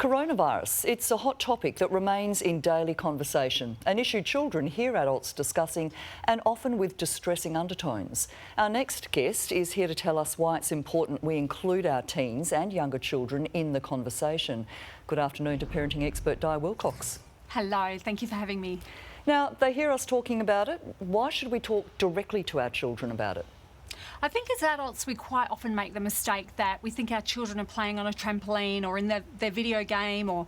Coronavirus, it's a hot topic that remains in daily conversation, an issue children hear adults discussing and often with distressing undertones. Our next guest is here to tell us why it's important we include our teens and younger children in the conversation. Good afternoon to parenting expert Di Wilcox. Hello, thank you for having me. Now, they hear us talking about it. Why should we talk directly to our children about it? I think as adults we quite often make the mistake that we think our children are playing on a trampoline or in their video game or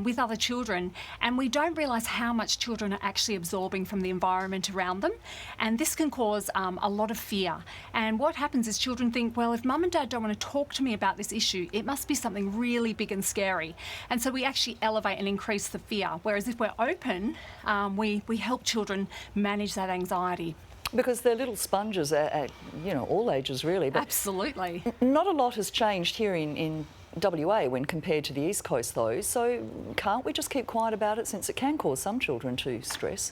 with other children, and we don't realise how much children are actually absorbing from the environment around them, and this can cause a lot of fear. And what happens is children think, well, if mum and dad don't want to talk to me about this issue, it must be something really big and scary, and so we actually elevate and increase the fear, whereas if we're open, we help children manage that anxiety. Because they're little sponges at all ages really. But absolutely. Not a lot has changed here in WA when compared to the East Coast though, so can't we just keep quiet about it since it can cause some children to stress?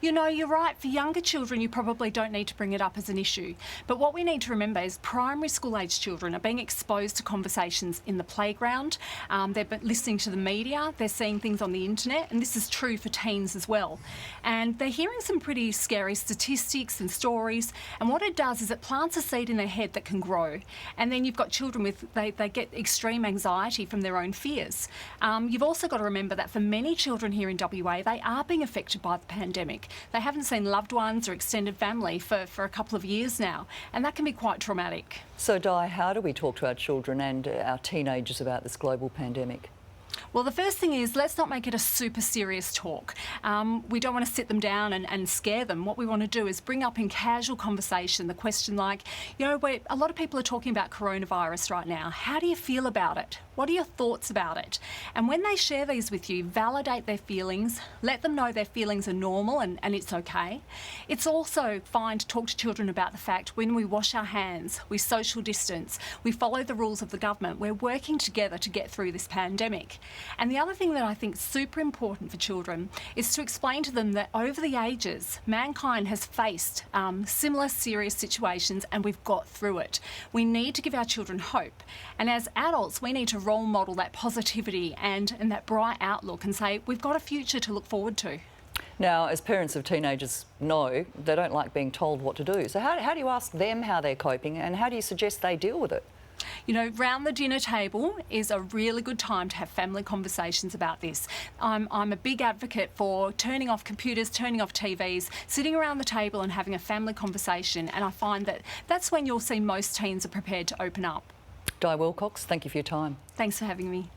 You know, you're right. For younger children, you probably don't need to bring it up as an issue. But what we need to remember is primary school age children are being exposed to conversations in the playground. They're listening to the media, they're seeing things on the internet, and this is true for teens as well. And they're hearing some pretty scary statistics and stories. And what it does is it plants a seed in their head that can grow. And then you've got children they get extreme anxiety from their own fears. You've also got to remember that for many children here in WA, they are being affected by the pandemic. They haven't seen loved ones or extended family for a couple of years now, and that can be quite traumatic. So Di, how do we talk to our children and our teenagers about this global pandemic? Well, the first thing is, let's not make it a super serious talk. We don't want to sit them down and scare them. What we want to do is bring up in casual conversation the question like, you know, a lot of people are talking about coronavirus right now. How do you feel about it? What are your thoughts about it? And when they share these with you, validate their feelings, let them know their feelings are normal and it's okay. It's also fine to talk to children about the fact when we wash our hands, we social distance, we follow the rules of the government, we're working together to get through this pandemic. And the other thing that I think is super important for children is to explain to them that over the ages, mankind has faced similar serious situations and we've got through it. We need to give our children hope. And as adults, we need to role model that positivity and that bright outlook and say, we've got a future to look forward to. Now, as parents of teenagers know, they don't like being told what to do. So how do you ask them how they're coping and how do you suggest they deal with it? You know, round the dinner table is a really good time to have family conversations about this. I'm a big advocate for turning off computers, turning off TVs, sitting around the table and having a family conversation, and I find that that's when you'll see most teens are prepared to open up. Di Wilcox, thank you for your time. Thanks for having me.